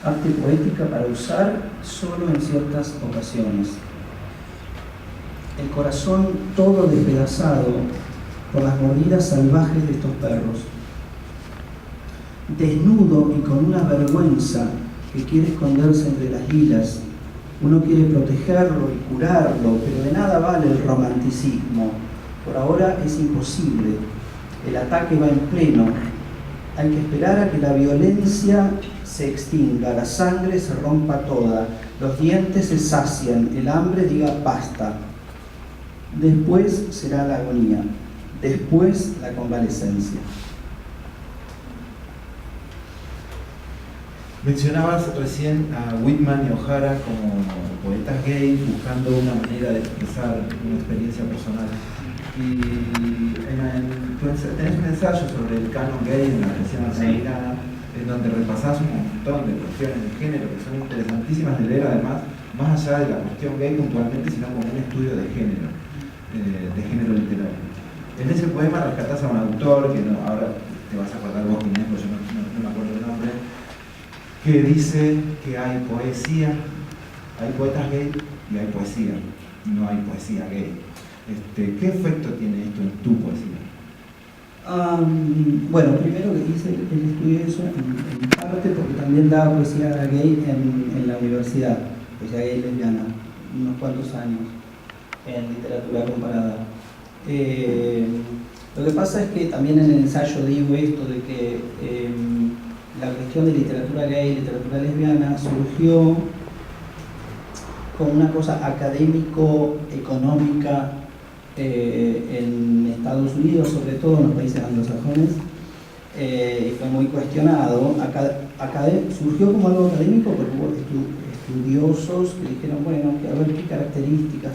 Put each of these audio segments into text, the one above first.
arte poética para usar solo en ciertas ocasiones. El corazón todo despedazado por las mordidas salvajes de estos perros. Desnudo y con una vergüenza que quiere esconderse entre las lilas. Uno quiere protegerlo y curarlo, pero de nada vale el romanticismo. Por ahora es imposible. El ataque va en pleno. Hay que esperar a que la violencia se extinga, la sangre se rompa toda, los dientes se sacien, el hambre diga basta. Después será la agonía, después la convalecencia. Mencionabas recién a Whitman y O'Hara como poetas gays buscando una manera de expresar una experiencia personal. Y tenés un ensayo sobre el canon gay en la versión argentina, en donde repasás un montón de cuestiones de género que son interesantísimas de leer, además, más allá de la cuestión gay puntualmente, sino como un estudio de género literario. En ese poema rescatás a un autor, que no, ahora te vas a acordar vos, Inés, porque yo no me acuerdo el nombre, que dice que hay poesía, hay poetas gay y hay poesía, no hay poesía gay. ¿Qué efecto tiene esto en tu poesía? Bueno, primero que hice el estudio de eso en parte porque también daba poesía gay en la universidad, poesía gay lesbiana, unos cuantos años en literatura comparada. Lo que pasa es que también en el ensayo digo esto de que la cuestión de literatura gay y literatura lesbiana surgió como una cosa académico-económica en Estados Unidos, sobre todo en los países anglosajones, y fue muy cuestionado. Surgió como algo académico porque hubo estudiosos que dijeron, bueno, que a ver qué características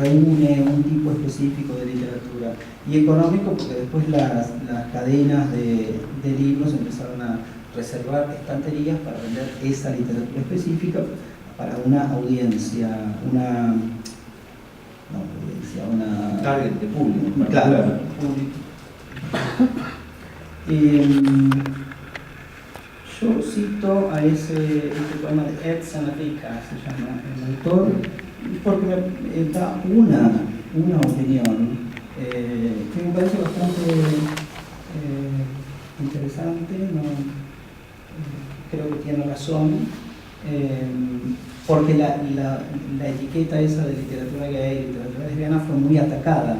reúne un tipo específico de literatura, y económico porque después las cadenas de libros empezaron a reservar estanterías para vender esa literatura específica para una audiencia, una target de público. Claro, yo cito a este poema de Ed Sanavika, se llama el autor, porque me da una opinión que me parece bastante interesante, creo que tiene razón, porque la etiqueta esa de literatura gay, literatura lesbiana fue muy atacada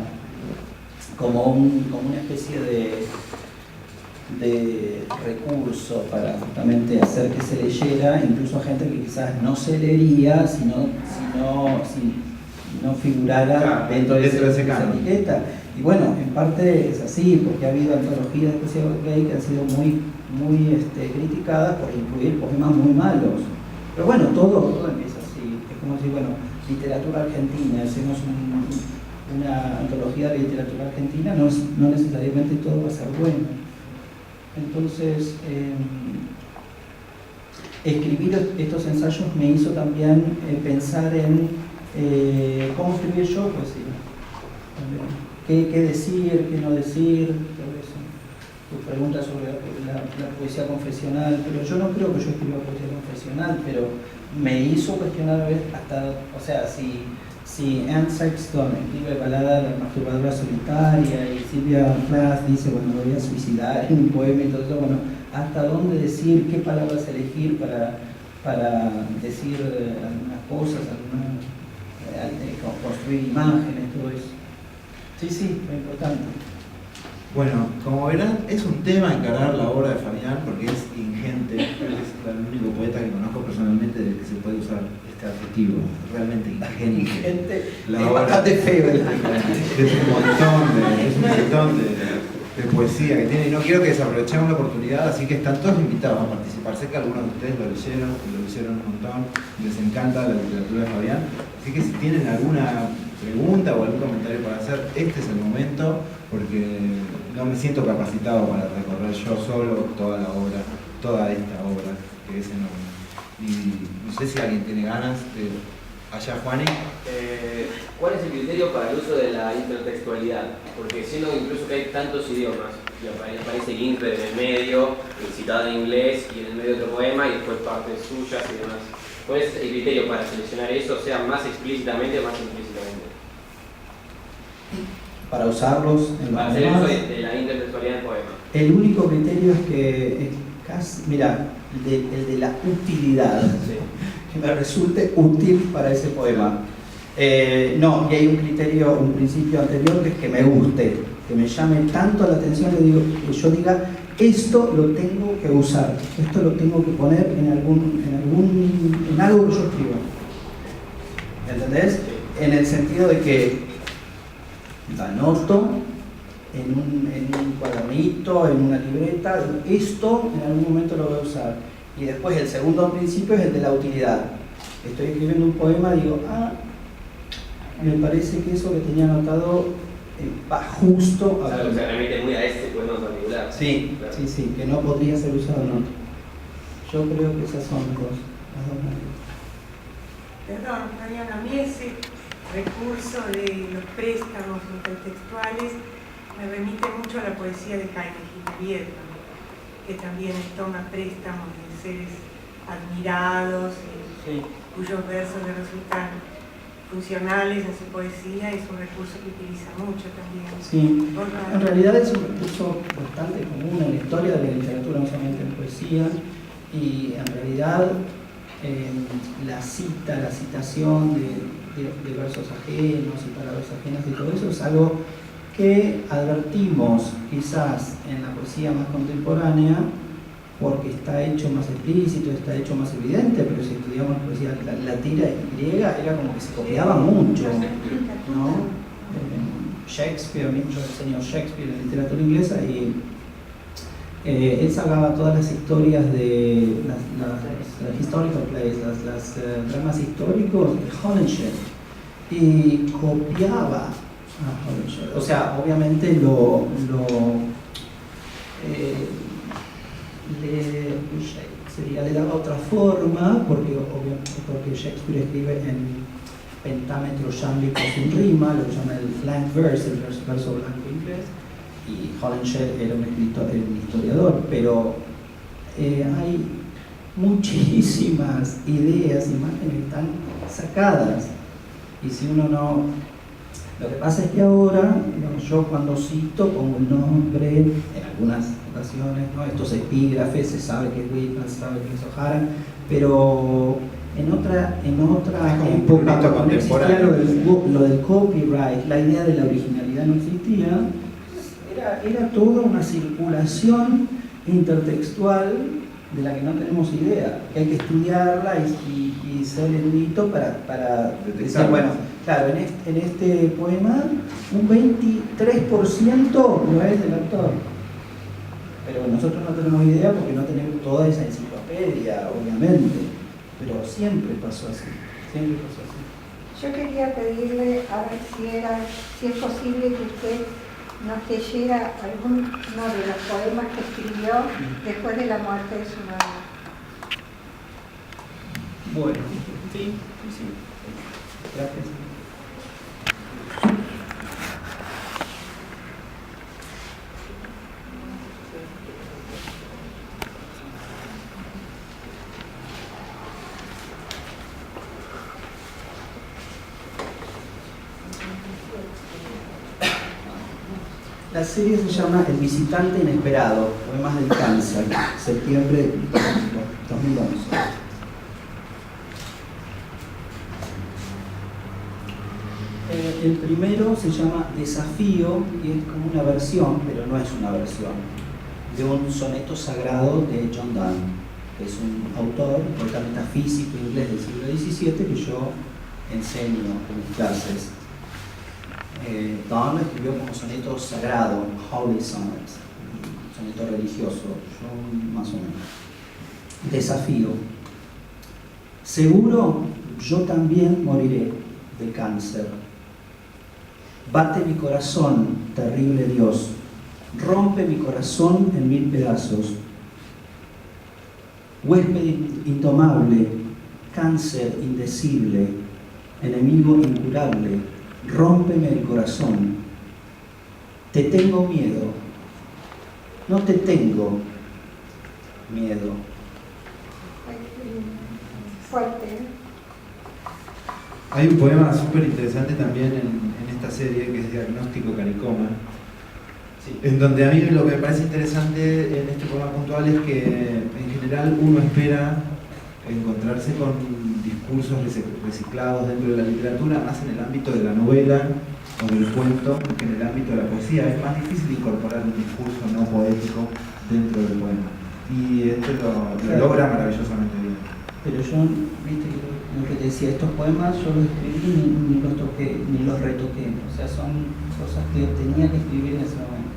como una especie de recurso para justamente hacer que se leyera, incluso a gente que quizás no se leería si no figurara dentro de esa etiqueta. Y bueno, en parte es así, porque ha habido antologías de poesía gay que han sido muy criticadas por incluir poemas muy malos. Pero bueno, todo empieza así. Es como decir, bueno, literatura argentina, hacemos una antología de literatura argentina, no necesariamente todo va a ser bueno. Entonces, escribir estos ensayos me hizo también pensar en cómo escribir yo poesía. ¿Qué decir, qué no decir? Todo eso. Tu pregunta sobre la poesía confesional, pero yo no creo que yo escriba poesía confesional, pero me hizo cuestionar a ver hasta, o sea, si Anne Sexton escribe balada de la masturbadora solitaria y Sylvia Plath dice, bueno, me voy a suicidar en un poema y todo eso, bueno, hasta dónde decir, qué palabras elegir para decir algunas cosas, construir imágenes, todo eso. Sí, muy importante. Bueno, como verán, es un tema encarar la obra de Fabián porque es ingente. Es el único poeta que conozco personalmente del que se puede usar este adjetivo, realmente ingente. Ingente, la es obra bastante feo. Es un montón de poesía que tiene, y no quiero que desaprovechemos la oportunidad, así que están todos invitados a participar. Sé que algunos de ustedes lo leyeron un montón, les encanta la literatura de Fabián, así que si tienen alguna pregunta o algún comentario para hacer, este es el momento, porque no me siento capacitado para recorrer yo solo toda esta obra, que es enorme. Y no sé si alguien tiene ganas de Allá, Juani. ¿Cuál es el criterio para el uso de la intertextualidad? Porque siendo incluso que hay tantos idiomas, y aparece Ginsberg en el medio, citado en inglés y en el medio otro poema y después partes suyas y demás. ¿Cuál es el criterio para seleccionar eso, sea más explícitamente o más implícitamente? Para usarlos en para hacer uso de la intertextualidad del poema. El único criterio es que es casi, mira, el de la utilidad, Sí. que me resulte útil para ese poema. No, y hay un criterio, un principio anterior que es que me guste, que me llame tanto la atención que yo diga, esto lo tengo que usar, esto lo tengo que poner en algo que yo escribo. ¿Entendés? En el sentido de que la anoto en un cuadernito, en una libreta, esto en algún momento lo voy a usar. Y después el segundo principio es el de la utilidad. Estoy escribiendo un poema, digo, me parece que eso que tenía anotado va justo a... O sea, se remite muy a este poema en particular. Sí, claro. Sí, que no podría ser usado en otro. Yo creo que esas son las dos maneras. Perdón, Mariana, a mí ese recurso de los préstamos intertextuales me remite mucho a la poesía de Jaime Gil, que también toma préstamos de seres admirados, cuyos versos le resultan funcionales en su poesía, es un recurso que utiliza mucho también. Sí, en realidad es un recurso bastante común en la historia de la literatura, no solamente en poesía, y en realidad la citación de versos ajenos y palabras ajenas y todo eso es algo que advertimos quizás en la poesía más contemporánea porque está hecho más explícito, está hecho más evidente, pero si estudiamos poesía latina y griega era como que se copiaba mucho, ¿no? Shakespeare, yo enseño Shakespeare en literatura inglesa y él sacaba todas las historias de las historical plays, las dramas históricos de Holinshed y copiaba a Holinshed. O sea, obviamente le daba otra forma porque Shakespeare escribe en pentámetro yámbico sin rima, lo que llama el blank verse, el verso blanco inglés, y Holinshed era un historiador, pero hay muchísimas ideas, imágenes que están sacadas, y si uno no... Lo que pasa es que ahora, digamos, yo cuando cito pongo el nombre, en algunas ocasiones, ¿no? Estos epígrafes, se sabe que es Whitman, se sabe que es O'Hara, pero en otra época, cuando no existía lo del copyright, la idea de la originalidad no existía, era toda una circulación intertextual de la que no tenemos idea, que hay que estudiarla y ser erudito para decir, bueno, claro, en este poema un 23% lo es del autor, pero nosotros no tenemos idea porque no tenemos toda esa enciclopedia, obviamente, pero siempre pasó así. Yo quería pedirle a ver si es posible que usted nos leyera alguno de los poemas que escribió después de la muerte de su madre. Bueno, sí. Gracias. La serie se llama El visitante inesperado, poemas del cáncer, septiembre de 2011. El primero se llama Desafío y es como una versión, pero no es una versión, de un soneto sagrado de John Donne, que es un autor, poeta metafísico inglés del siglo XVII que yo enseño en mis clases. Donne escribió como soneto sagrado, Holy Sonnet, soneto religioso, yo más o menos. Desafío. Seguro yo también moriré de cáncer. Bate mi corazón, terrible Dios, rompe mi corazón en 1000 pedazos. Huésped indomable, cáncer indecible, enemigo incurable, rómpeme el corazón. Te tengo miedo, no te tengo miedo. Fuerte. Hay un poema súper interesante también en esta serie que es Diagnóstico Caricoma, Sí. en donde a mí lo que me parece interesante en este poema puntual es que en general uno espera encontrarse con discursos reciclados dentro de la literatura, más en el ámbito de la novela o del cuento que en el ámbito de la poesía. Es más difícil incorporar un discurso no poético dentro del poema. Y este lo logra maravillosamente bien. Pero yo, viste lo que te decía, estos poemas yo los escribí ni los toqué, ni los retoqué. O sea, son cosas que tenía que escribir en ese momento.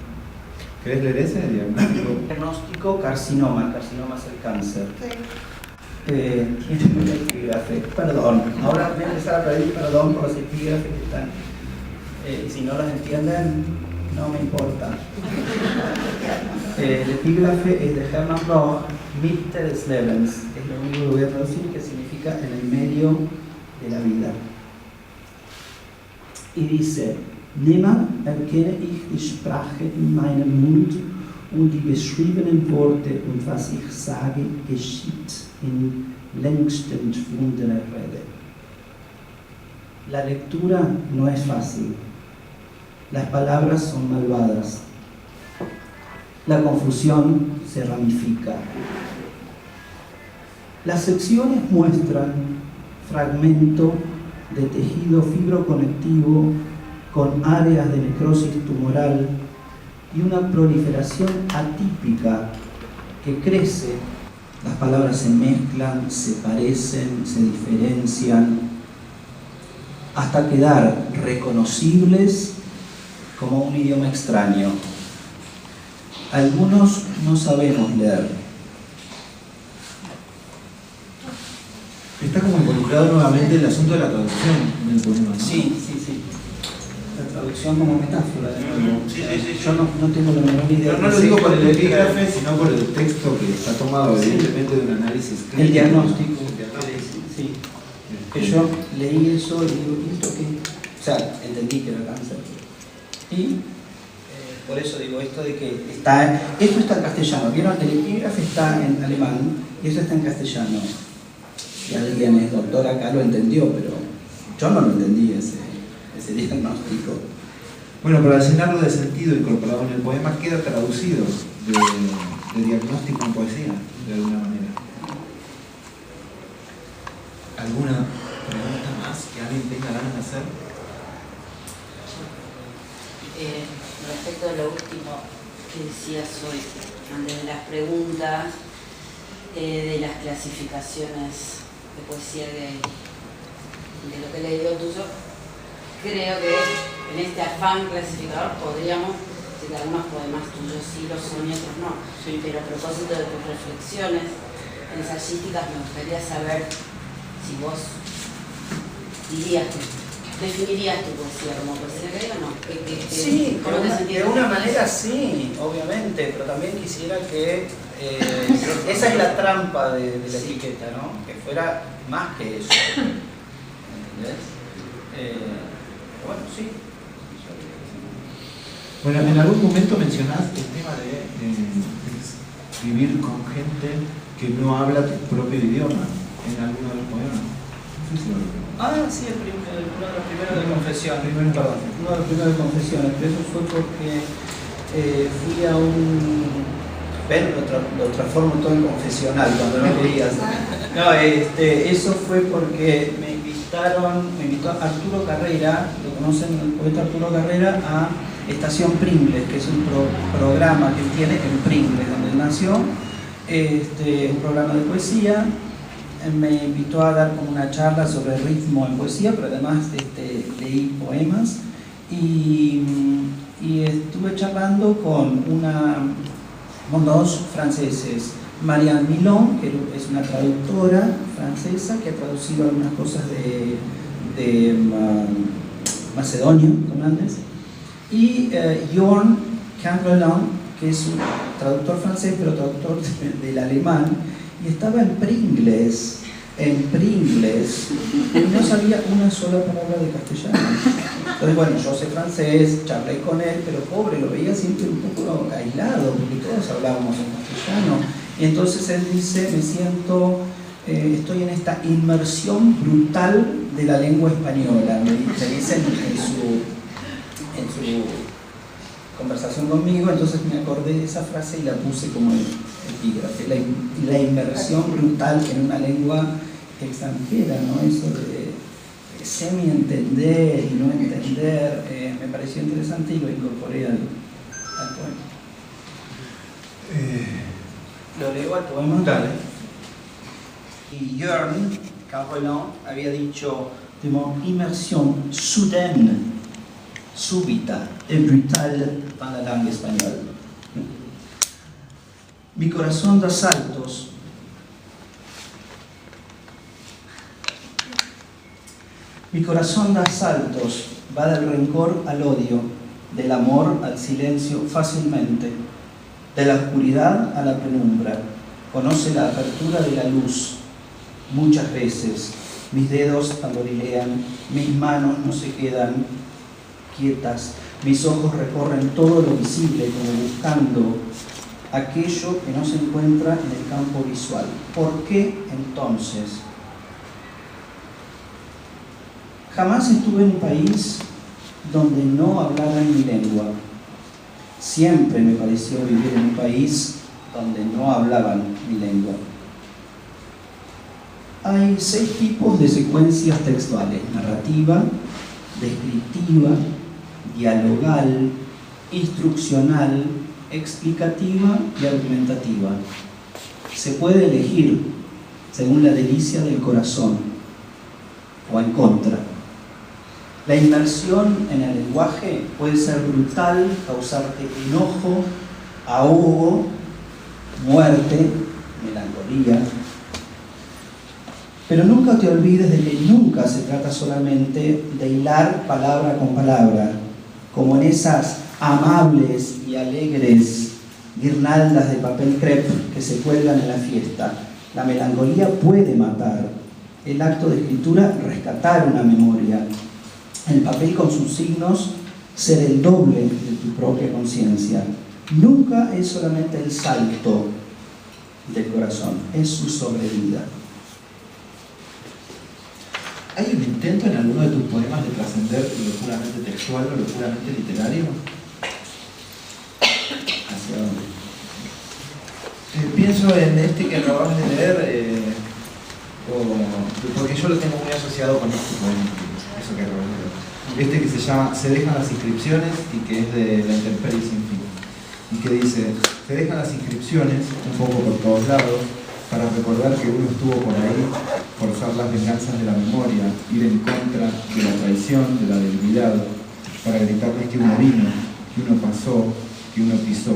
¿Querés leer ese diagnóstico? Diagnóstico carcinoma, el carcinoma es el cáncer. Sí. Tiene un epígrafe, perdón. Ahora voy a empezar a pedir perdón por los epígrafes que están. Y si no los entienden, no me importa. El epígrafe es de Hermann Bloch, Mitte des Lebens, que es lo único que voy a traducir, que significa en el medio de la vida. Y dice: Nimmer erkenne ich die Sprache in meinem Mund und die beschriebenen Worte und was ich sage, geschieht in längsten schwundener Rede. La lectura no es fácil. Las palabras son malvadas. La confusión se ramifica. Las secciones muestran fragmento de tejido fibroconectivo con áreas de necrosis tumoral y una proliferación atípica que crece. Las palabras se mezclan, se parecen, se diferencian, hasta quedar reconocibles como un idioma extraño. Algunos no sabemos leer. Está como involucrado nuevamente el asunto de la traducción en el poema, ¿no? Sí. La traducción como metáfora. Sí. Yo no tengo la menor idea. No lo digo por el epígrafe, sino por el texto que está tomado evidentemente de un análisis clínico. El diagnóstico. Sí. Que yo leí eso y digo, ¿esto qué? O sea, entendí que era cáncer. Y por eso digo esto de que esto está en castellano. ¿Vieron? El epígrafe está en alemán y eso está en castellano. Si alguien es doctor acá lo entendió, pero yo no lo entendí ese diagnóstico. Bueno, pero al llenarlo de sentido incorporado en el poema queda traducido de diagnóstico en poesía, de alguna manera. ¿Alguna pregunta más que alguien tenga ganas de hacer? Respecto a lo último que decías hoy, de las preguntas, de las clasificaciones de poesía de lo que he leído tuyo, creo que en este afán clasificador podríamos decir que algunos poemas tuyos sí lo son y otros no. Sí. Pero a propósito de tus reflexiones ensayísticas, me gustaría saber si vos definirías tu poesía como poesía gay o no. Sí, de una manera sí, obviamente, pero también quisiera que esa es la trampa de la etiqueta, ¿no? Que fuera más que eso. ¿Entendés? Bueno, sí. Bueno, en algún momento mencionaste el tema de escribir con gente que no habla tu propio idioma en alguno de los poemas. No sé si lo recuerdo. Sí, uno de los primeros de confesión. Perdón. Uno de los primeros de confesiones, pero eso fue porque fui a un... Ven, lo transformo todo en confesional cuando no querías. No, eso fue porque me invitó Arturo Carrera, lo conocen, el poeta Arturo Carrera, a Estación Pringles, que es un programa que tiene en Pringles, donde él nació, un programa de poesía. Me invitó a dar como una charla sobre ritmo en poesía, pero además leí poemas y estuve charlando con dos franceses, Marianne Milon, que es una traductora francesa que ha traducido algunas cosas de Macedonio, Fernández, y Jorn Cangrelin, que es un traductor francés, pero traductor del alemán, y estaba en Pringles en Pringles y no sabía una sola palabra de castellano. Entonces, bueno, yo sé francés, charlé con él, pero pobre, lo veía siempre un poco aislado, porque todos hablábamos en castellano. Y entonces él dice, me siento, estoy en esta inmersión brutal de la lengua española, me dice en su conversación conmigo. Entonces me acordé de esa frase y la puse como epígrafe, la inmersión brutal en una lengua extranjera, ¿no? Eso de semi-entender y no entender, me pareció interesante y lo incorporé al poema. ¿Lo leo al poema? Dale. Y Jörn Carolin había dicho de mon immersion soudaine, súbita y brutal en la lengua española. Mi corazón da saltos. Mi corazón da saltos, va del rencor al odio, del amor al silencio fácilmente, de la oscuridad a la penumbra. Conoce la apertura de la luz. Muchas veces mis dedos tamborilean, mis manos no se quedan quietas, mis ojos recorren todo lo visible como buscando aquello que no se encuentra en el campo visual. ¿Por qué entonces? Jamás estuve en un país donde no hablaran mi lengua. Siempre me pareció vivir en un país donde no hablaban mi lengua. Hay 6 tipos de secuencias textuales: narrativa, descriptiva, dialogal, instruccional, explicativa y argumentativa. Se puede elegir según la delicia del corazón o en contra. La inmersión en el lenguaje puede ser brutal, causarte enojo, ahogo, muerte, melancolía. Pero nunca te olvides de que nunca se trata solamente de hilar palabra con palabra, como en esas amables y alegres guirnaldas de papel crepe que se cuelgan en la fiesta. La melancolía puede matar. El acto de escritura, rescatar una memoria. El papel con sus signos, ser el doble de tu propia conciencia. Nunca es solamente el salto del corazón, es su sobrevida. ¿Hay un intento en alguno de tus poemas de trascender lo puramente textual o lo puramente literario? ¿Hacia dónde? Pienso en este que acabas de leer, porque yo lo tengo muy asociado con este poema, eso que acabas de leer. Este que se llama Se dejan las inscripciones y que es de La intemperie sin fin. Y que dice, se dejan las inscripciones un poco por todos lados, para recordar que uno estuvo por ahí, forzar las venganzas de la memoria, ir en contra de la traición, de la debilidad, para gritarles que uno vino, que uno pasó, que uno pisó,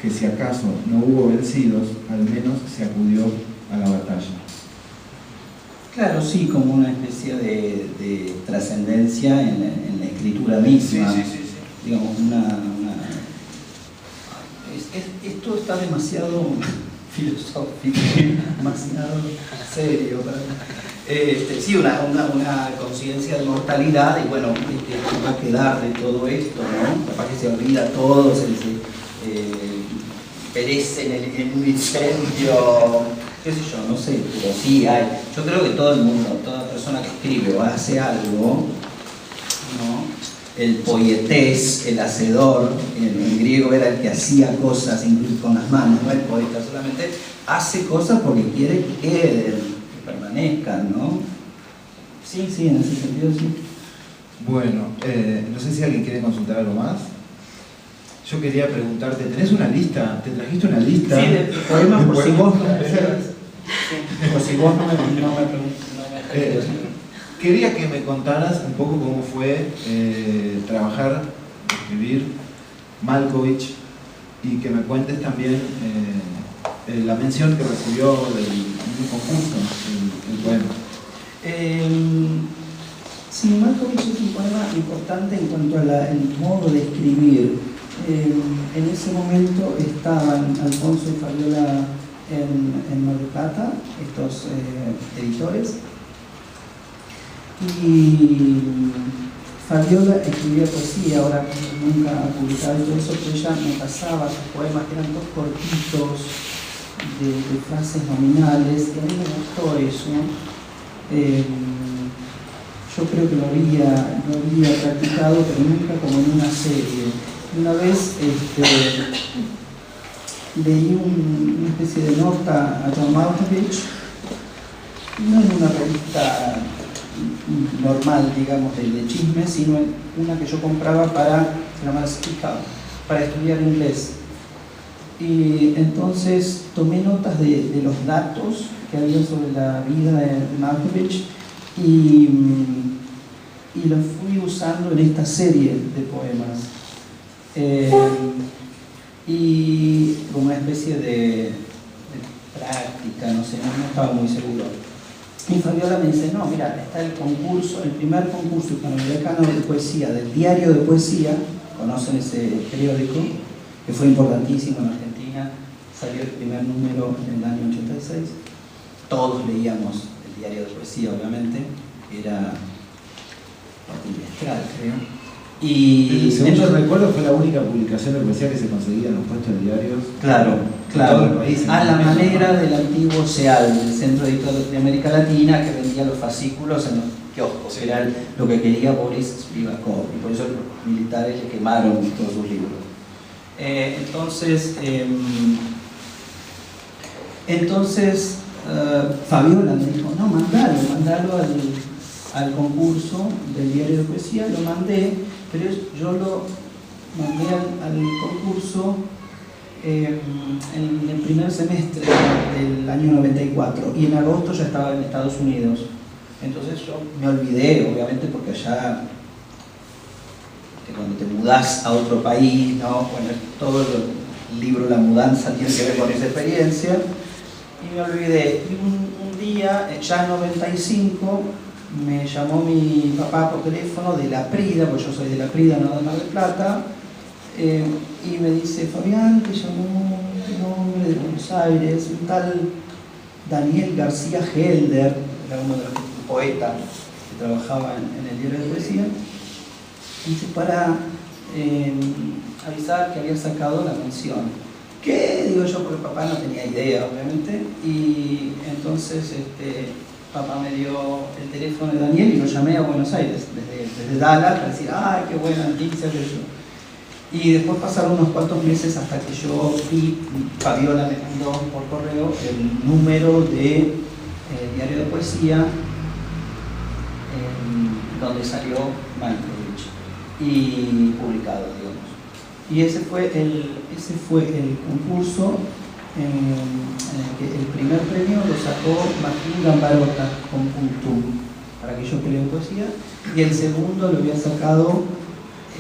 que si acaso no hubo vencidos, al menos se acudió a la batalla. Claro, sí, como una especie de trascendencia en la escritura misma. Sí. Digamos, esto está demasiado filosófico, demasiado serio para mí. Sí, una conciencia de mortalidad y bueno, ¿qué va a quedar de todo esto, no? Capaz que se olvida todo, se perece en un incendio, qué sé yo, no sé, pero sí hay. Yo creo que todo el mundo, toda persona que escribe o hace algo, ¿no? El poietés, el hacedor, en griego era el que hacía cosas incluso con las manos, no el poeta, solamente hace cosas porque quiere que queden, que permanezcan, ¿no? Sí, en ese sentido sí. Bueno, no sé si alguien quiere consultar algo más. Yo quería preguntarte, ¿tenés una lista? ¿Te trajiste una lista? Sí, de poemas, por si vos no me Quería que me contaras un poco cómo fue trabajar, escribir Malkovich y que me cuentes también la mención que recibió un concurso, el poema. Sí, Malkovich es un poema importante en cuanto al modo de escribir. En ese momento estaban Alfonso y Fabiola en Mar del Plata, estos editores. Y Fabiola escribía poesía, ahora nunca ha publicado y todo eso, pero ella me pasaba sus poemas que eran todos cortitos, de frases nominales, y a mí me gustó eso. Yo creo que lo había practicado, pero nunca como en una serie. Una vez leí una especie de nota a John Malkovich, no en una revista normal, digamos, de chisme, sino en una que yo compraba se llama Speak Up, para estudiar inglés. Y entonces tomé notas de los datos que había sobre la vida de Malkovich y los fui usando en esta serie de poemas. Y como una especie de práctica, no sé, no estaba muy seguro. Y Fabiola me dice, no, mira, está el concurso, el primer concurso hispanoamericano de poesía, del Diario de Poesía, conocen ese periódico, que fue importantísimo en Argentina, salió el primer número en el año 86, todos leíamos el Diario de Poesía, obviamente, era trimestral, creo. Y según yo recuerdo, fue la única publicación de poesía que se conseguía en los puestos de diarios. Claro, En todo el país, a la manera del antiguo CEAL, el Centro Editor de América Latina, que vendía los fascículos en los kioscos. Era lo que quería Boris Spivakov, y por eso los militares le quemaron todos sus libros. Entonces Fabiola me dijo, no, mandalo al concurso del Diario de Poesía. Lo mandé, pero yo lo mandé al concurso en el primer semestre del año 94, y en agosto ya estaba en Estados Unidos. Entonces yo me olvidé, obviamente, porque allá cuando te mudás a otro país, ¿no? Bueno, todo el libro La Mudanza tiene que ver con esa experiencia, y me olvidé. Y un día, ya en 95, me llamó mi papá por teléfono de La Prida, porque yo soy de La Prida, no de Mar del Plata, y me dice, Fabián, te llamó un hombre de Buenos Aires, un tal Daniel García Helder, era uno de los poetas que trabajaba en el Diario de Poesía, y dice, para avisar que había sacado la mención. ¿Qué? Digo yo, porque papá no tenía idea, obviamente, y entonces papá me dio el teléfono de Daniel y lo llamé a Buenos Aires, desde Dallas, para decir, ¡ay, qué buena noticia! Y después pasaron unos cuantos meses hasta que yo vi, Fabiola me mandó por correo el número de Diario de Poesía donde salió Malkovich y publicado, digamos. Y ese fue el concurso en el que el primer premio lo sacó Martín Gambarota con Puntum, para que yo leo poesía, y el segundo lo había sacado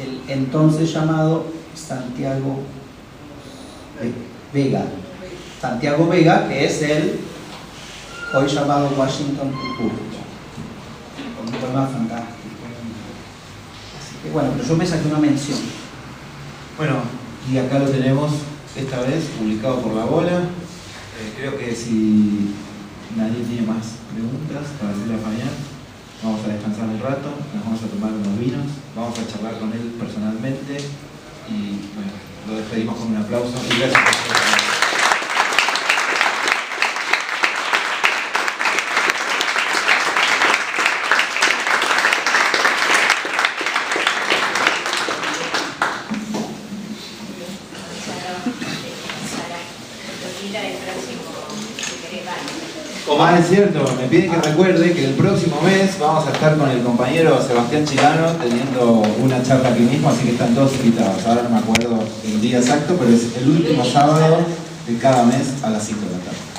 el entonces llamado Santiago Vega. Santiago Vega, que es el hoy llamado Washington Post, con un poema fantástico. Así que bueno, pero yo me saqué una mención. Bueno, y acá lo tenemos, esta vez publicado por La Bola. Creo que si nadie tiene más preguntas para hacerle a Fabián, vamos a descansar un rato, nos vamos a tomar unos vinos, vamos a charlar con él personalmente y bueno, lo despedimos con un aplauso y gracias por su atención. Es cierto, me piden que recuerde que el próximo mes vamos a estar con el compañero Sebastián Chilano teniendo una charla aquí mismo, así que están todos invitados. Ahora no me acuerdo el día exacto, pero es el último sábado de cada mes a las 5 de la tarde.